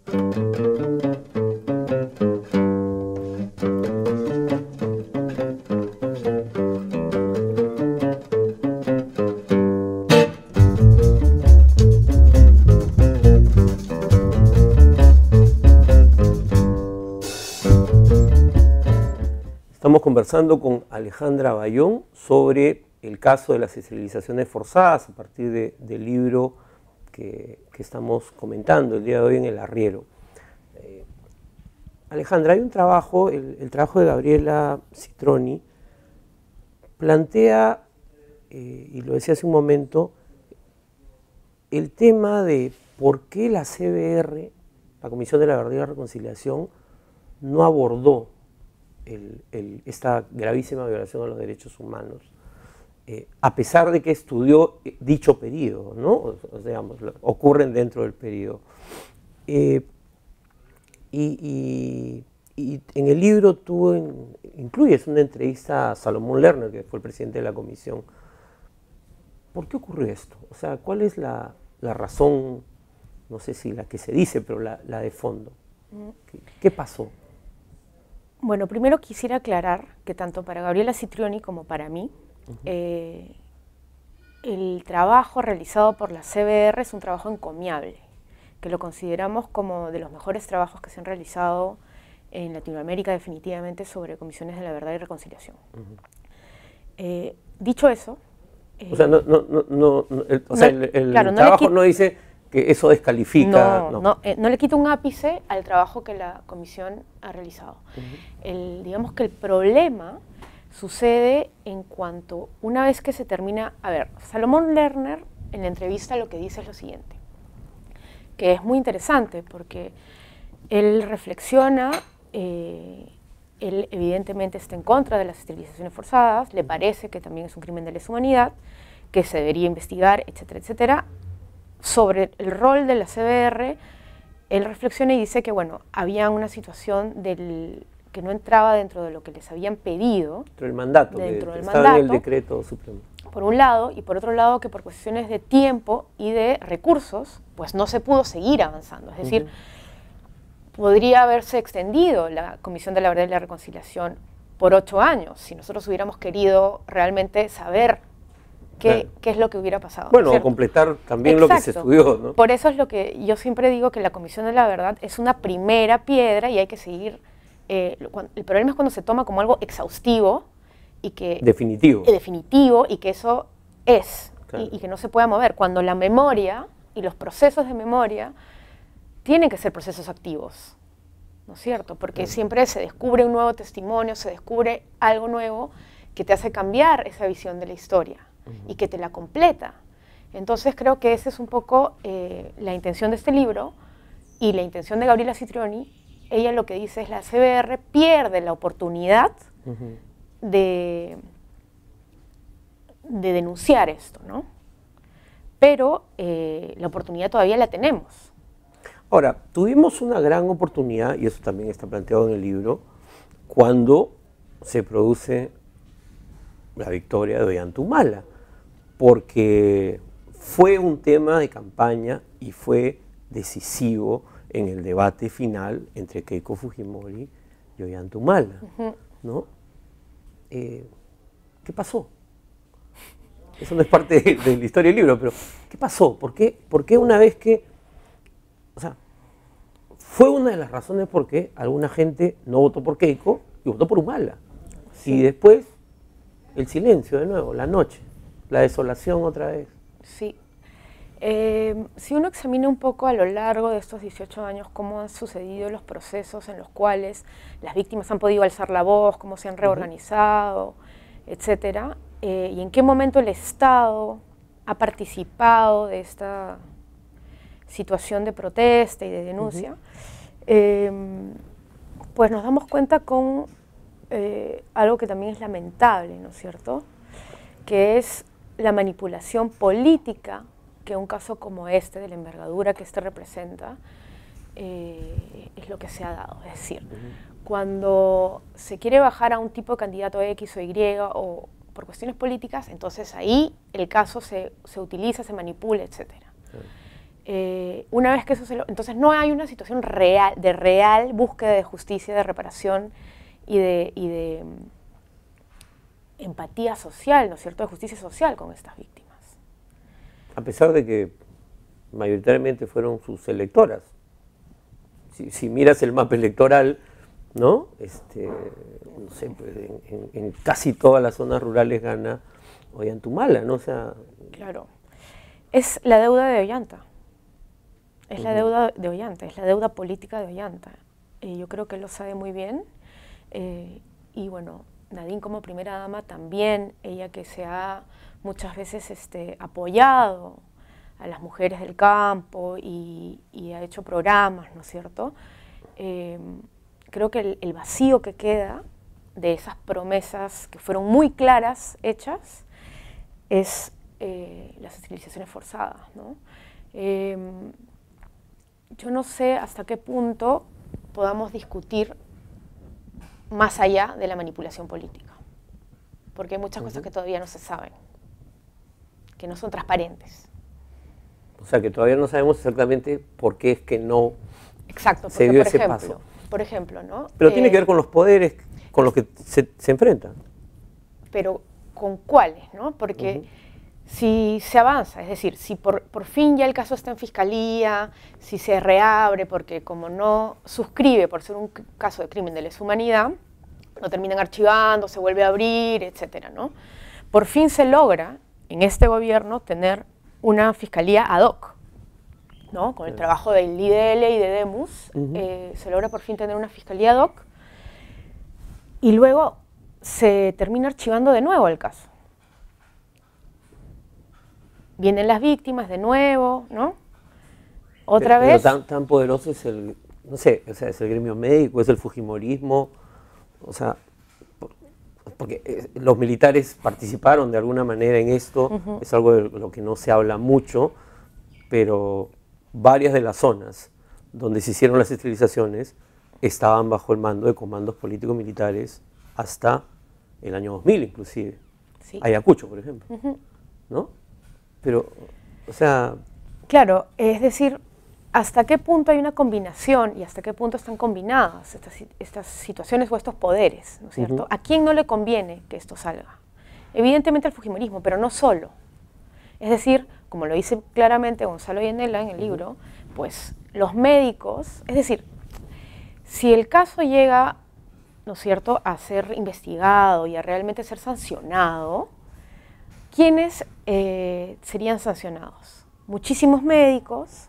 Estamos conversando con Alejandra Bayón sobre el caso de las esterilizaciones forzadas a partir del libro que estamos comentando el día de hoy en El Arriero. Alejandra, hay un trabajo, el trabajo de Gabriela Citroni, plantea, y lo decía hace un momento, el tema de por qué la CBR, la Comisión de la Verdad y la Reconciliación, no abordó esta gravísima violación a los derechos humanos, a pesar de que estudió dicho periodo, ¿no? O sea, digamos, ocurren dentro del periodo. Y en el libro tú incluyes una entrevista a Salomón Lerner, que fue el presidente de la comisión. ¿Por qué ocurrió esto? O sea, ¿cuál es la razón, no sé si la que se dice, pero la de fondo? ¿Qué pasó? Bueno, primero quisiera aclarar que tanto para Gabriela Citroni como para mí, el trabajo realizado por la CBR es un trabajo encomiable, que lo consideramos como de los mejores trabajos que se han realizado en Latinoamérica definitivamente sobre comisiones de la verdad y reconciliación. Dicho eso... o sea, el claro, trabajo no dice que eso descalifica... No le quita un ápice al trabajo que la comisión ha realizado. Digamos que el problema sucede en cuanto, una vez que se termina... A ver, Salomón Lerner en la entrevista lo que dice es lo siguiente, que es muy interesante porque él reflexiona, él evidentemente está en contra de las esterilizaciones forzadas, le parece que también es un crimen de lesa humanidad, que se debería investigar, etcétera, etcétera. Sobre el rol de la CBR, él reflexiona y dice que, bueno, había una situación que no entraba dentro de lo que les habían pedido. Dentro del mandato, estaba en el decreto supremo. Por un lado, y por otro lado que por cuestiones de tiempo y de recursos, pues no se pudo seguir avanzando. Es decir, podría haberse extendido la Comisión de la Verdad y la Reconciliación por 8 años, si nosotros hubiéramos querido realmente saber qué es lo que hubiera pasado. Bueno, o completar también lo que se estudió, ¿no? Por eso es lo que yo siempre digo, que la Comisión de la Verdad es una primera piedra y hay que seguir. El problema es cuando se toma como algo exhaustivo y que... Definitivo. Definitivo y que eso es, claro. y que no se pueda mover. Cuando la memoria y los procesos de memoria tienen que ser procesos activos, ¿no es cierto? Porque siempre se descubre un nuevo testimonio, se descubre algo nuevo que te hace cambiar esa visión de la historia y que te la completa. Entonces creo que esa es un poco la intención de este libro y la intención de Gabriela Citroni. Ella lo que dice es la CBR pierde la oportunidad de denunciar esto, ¿no? Pero la oportunidad todavía la tenemos. Ahora, tuvimos una gran oportunidad, y eso también está planteado en el libro, cuando se produce la victoria de Ollanta-Humala, porque fue un tema de campaña y fue decisivo en el debate final entre Keiko Fujimori y Ollanta-Humala, ¿no? ¿Qué pasó? Eso no es parte de la historia del libro, pero ¿qué pasó? ¿Por qué una vez que... O sea, fue una de las razones por qué alguna gente no votó por Keiko y votó por Humala. Sí. Y después, el silencio de nuevo, la noche, la desolación otra vez. Sí. Si uno examina un poco a lo largo de estos 18 años cómo han sucedido los procesos en los cuales las víctimas han podido alzar la voz, cómo se han reorganizado, etcétera, y en qué momento el Estado ha participado de esta situación de protesta y de denuncia, pues nos damos cuenta con algo que también es lamentable, ¿no es cierto?, que es la manipulación política que un caso como este, de la envergadura que este representa, es lo que se ha dado. Es decir, cuando se quiere bajar a un tipo de candidato X o Y o por cuestiones políticas, entonces ahí el caso se utiliza, se manipula, etc. Una vez que eso entonces no hay una situación real, de real búsqueda de justicia, de reparación y de empatía social, ¿no es cierto?, de justicia social con estas víctimas. A pesar de que mayoritariamente fueron sus electoras. Si miras el mapa electoral, ¿no? No sé, pues, en casi todas las zonas rurales gana Ollantumala, ¿no? O sea, claro. Es la deuda de Ollanta. Es la deuda de Ollanta, es la deuda política de Ollanta. Yo creo que él lo sabe muy bien. Y bueno, Nadine como primera dama también, ella que se ha muchas veces apoyado a las mujeres del campo y ha hecho programas, ¿no es cierto? Creo que el vacío que queda de esas promesas que fueron muy claras, hechas, es las esterilizaciones forzadas, ¿no? Yo no sé hasta qué punto podamos discutir más allá de la manipulación política, porque hay muchas cosas que todavía no se saben, que no son transparentes. O sea, que todavía no sabemos exactamente por qué es que no se dio ese paso. Por ejemplo, ¿no? Pero tiene que ver con los poderes con los que se enfrentan. Pero ¿con cuáles, no? Porque si se avanza, es decir, si por fin ya el caso está en fiscalía, si se reabre, porque como no suscribe por ser un caso de crimen de lesa humanidad, lo terminan archivando, se vuelve a abrir, etcétera, ¿no? Por fin se logra en este gobierno tener una fiscalía ad hoc, ¿no? Con el trabajo del IDL y de Demus, se logra por fin tener una fiscalía ad hoc, y luego se termina archivando de nuevo el caso. Vienen las víctimas de nuevo, ¿no? Otra vez. Pero tan poderoso es el, no sé, o sea, es el gremio médico, es el fujimorismo, o sea, porque los militares participaron de alguna manera en esto, es algo de lo que no se habla mucho, pero varias de las zonas donde se hicieron las esterilizaciones estaban bajo el mando de comandos políticos militares hasta el año 2000 inclusive. Sí. Ayacucho, por ejemplo, ¿no? Pero, o sea... Claro, es decir, ¿hasta qué punto hay una combinación y hasta qué punto están combinadas estas situaciones o estos poderes, ¿no es cierto? ¿A quién no le conviene que esto salga? Evidentemente al fujimorismo, pero no solo. Es decir, como lo dice claramente Gonzalo Yanela en el libro, pues los médicos, es decir, si el caso llega, ¿no es cierto?, a ser investigado y a realmente ser sancionado, ¿quiénes serían sancionados? Muchísimos médicos,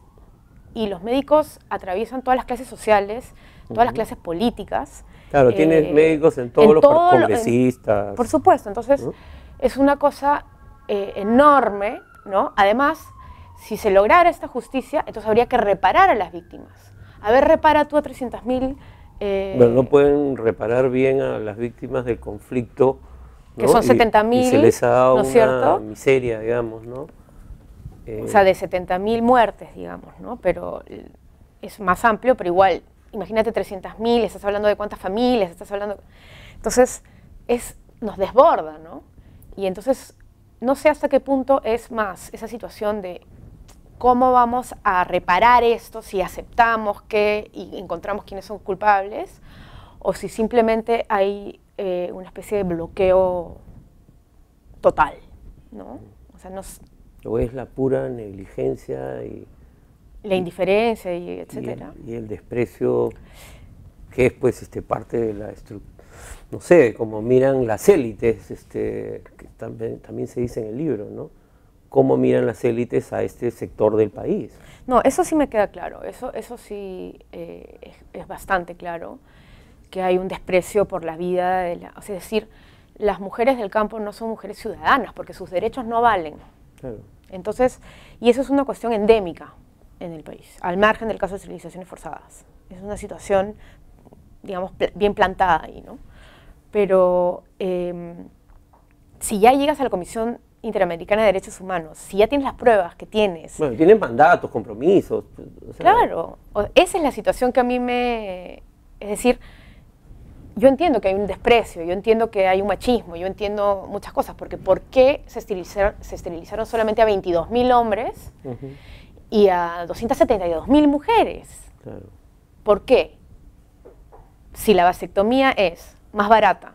y los médicos atraviesan todas las clases sociales, todas las clases políticas. Claro, tienes médicos en todos los congresistas. Por supuesto, entonces es una cosa enorme, ¿no? Además, si se lograra esta justicia, entonces habría que reparar a las víctimas. A ver, repara tú a 300.000... Bueno, no pueden reparar bien a las víctimas del conflicto, ¿no? Que son 70.000, y se les ha dado ¿no es cierto? Una miseria, digamos, ¿no? O sea, de 70.000 muertes, digamos, ¿no? Pero es más amplio, pero igual, imagínate 300.000, estás hablando de cuántas familias, estás hablando... Entonces, nos desborda, ¿no? Y entonces, no sé hasta qué punto es más esa situación de cómo vamos a reparar esto si aceptamos que y encontramos quiénes son culpables, o si simplemente hay una especie de bloqueo total, ¿no? O sea, o es la pura negligencia y la indiferencia y etcétera. Y el desprecio que es pues parte de la estructura, no sé, como miran las élites, que también se dice en el libro, ¿no? Cómo miran las élites a este sector del país. No, eso sí me queda claro, eso sí es bastante claro, que hay un desprecio por la vida, o sea, es decir, las mujeres del campo no son mujeres ciudadanas, porque sus derechos no valen. Claro. Entonces, y eso es una cuestión endémica en el país, al margen del caso de esterilizaciones forzadas. Es una situación, digamos, bien plantada ahí, ¿no? Pero si ya llegas a la Comisión Interamericana de Derechos Humanos, si ya tienes las pruebas que tienes... Bueno, tienen mandatos, compromisos... O sea, claro, esa es la situación que a mí me... Es decir, yo entiendo que hay un desprecio, yo entiendo que hay un machismo, yo entiendo muchas cosas, porque ¿por qué se esterilizaron solamente a 22.000 hombres y a 272.000 mujeres. Claro. ¿Por qué? Si la vasectomía es más barata,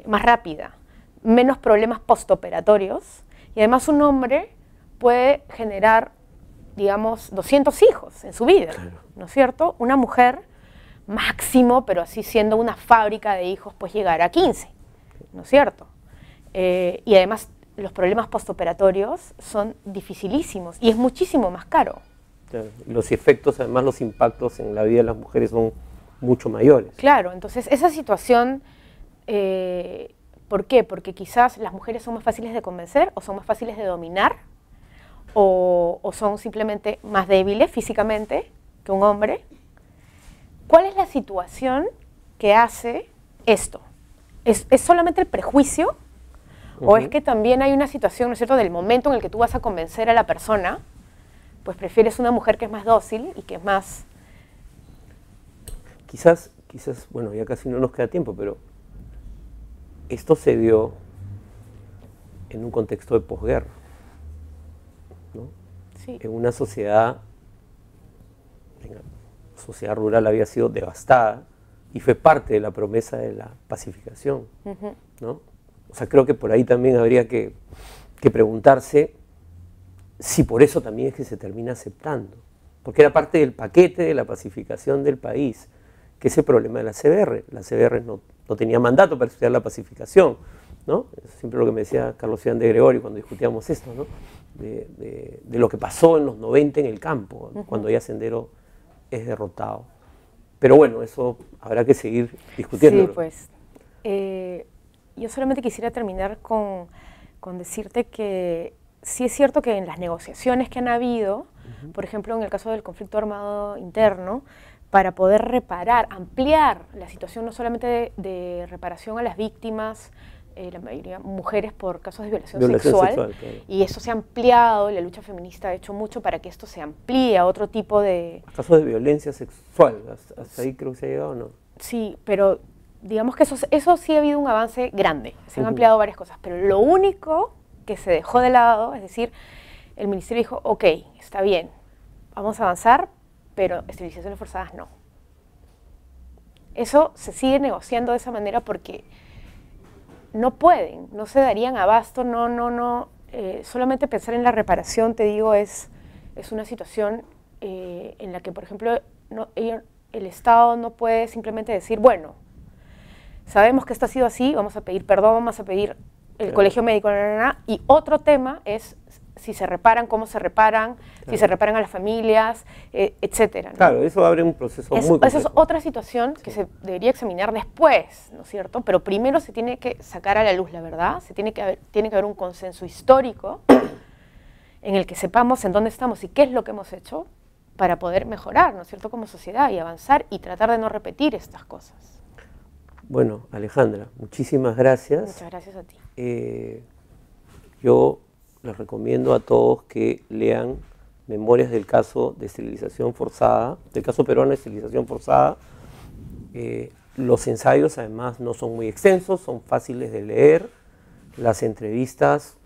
más rápida, menos problemas postoperatorios, y además un hombre puede generar, digamos, 200 hijos en su vida, claro, ¿no es cierto? Una mujer máximo, pero así siendo una fábrica de hijos, pues llegar a 15, ¿no es cierto? Y además los problemas postoperatorios son dificilísimos y es muchísimo más caro. Claro. Los efectos, además los impactos en la vida de las mujeres son mucho mayores. Claro, entonces esa situación, ¿por qué? Porque quizás las mujeres son más fáciles de convencer o son más fáciles de dominar o son simplemente más débiles físicamente que un hombre. ¿Cuál es la situación que hace esto? ¿Es solamente el prejuicio? ¿O es que también hay una situación, ¿no es cierto?, del momento en el que tú vas a convencer a la persona, pues prefieres una mujer que es más dócil y que es más... Quizás, bueno, ya casi no nos queda tiempo, pero esto se dio en un contexto de posguerra, ¿no? Sí. En una sociedad rural había sido devastada y fue parte de la promesa de la pacificación, ¿no? O sea, creo que por ahí también habría que preguntarse si por eso también es que se termina aceptando, porque era parte del paquete de la pacificación del país, que ese problema de la CBR. La CBR no tenía mandato para estudiar la pacificación, ¿no? Es siempre lo que me decía Carlos Iván de Gregorio cuando discutíamos esto, ¿no? De lo que pasó en los 90 en el campo, cuando ya Sendero es derrotado. Pero bueno, eso habrá que seguir discutiendo. Sí, pues. Yo solamente quisiera terminar con decirte que sí es cierto que en las negociaciones que han habido, por ejemplo, en el caso del conflicto armado interno, para poder reparar, ampliar la situación no solamente de reparación a las víctimas, la mayoría mujeres por casos de violación sexual, claro. Y eso se ha ampliado, la lucha feminista ha hecho mucho para que esto se amplíe a otro tipo de... Casos de violencia sexual, hasta ahí creo que se ha llegado, ¿no? Sí, pero digamos que eso sí ha habido un avance grande, se han ampliado varias cosas, pero lo único que se dejó de lado, es decir, el ministerio dijo, ok, está bien, vamos a avanzar, pero esterilizaciones forzadas no. Eso se sigue negociando de esa manera porque no pueden, no se darían abasto, solamente pensar en la reparación, te digo, es una situación en la que, por ejemplo, el Estado no puede simplemente decir, bueno, sabemos que esto ha sido así, vamos a pedir perdón, vamos a pedir el colegio médico, y otro tema es si se reparan, cómo se reparan, si se reparan a las familias, etcétera, ¿no? Claro, eso abre un proceso muy complejo. Esa es otra situación que se debería examinar después, ¿no es cierto? Pero primero se tiene que sacar a la luz la verdad, tiene que haber un consenso histórico en el que sepamos en dónde estamos y qué es lo que hemos hecho para poder mejorar, ¿no es cierto?, como sociedad y avanzar y tratar de no repetir estas cosas. Bueno, Alejandra, muchísimas gracias. Muchas gracias a ti. Yo les recomiendo a todos que lean Memorias del caso de esterilización forzada, del caso peruano de esterilización forzada. Los ensayos además no son muy extensos, son fáciles de leer. Las entrevistas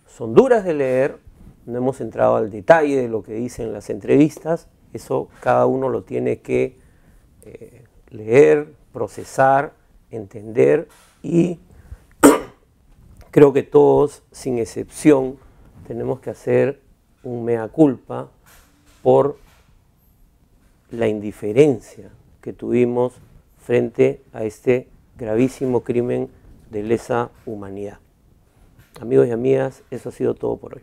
son duras de leer, no hemos entrado al detalle de lo que dicen las entrevistas, eso cada uno lo tiene que leer, procesar, entender y creo que todos, sin excepción, tenemos que hacer un mea culpa por la indiferencia que tuvimos frente a este gravísimo crimen de lesa humanidad. Amigos y amigas, eso ha sido todo por hoy.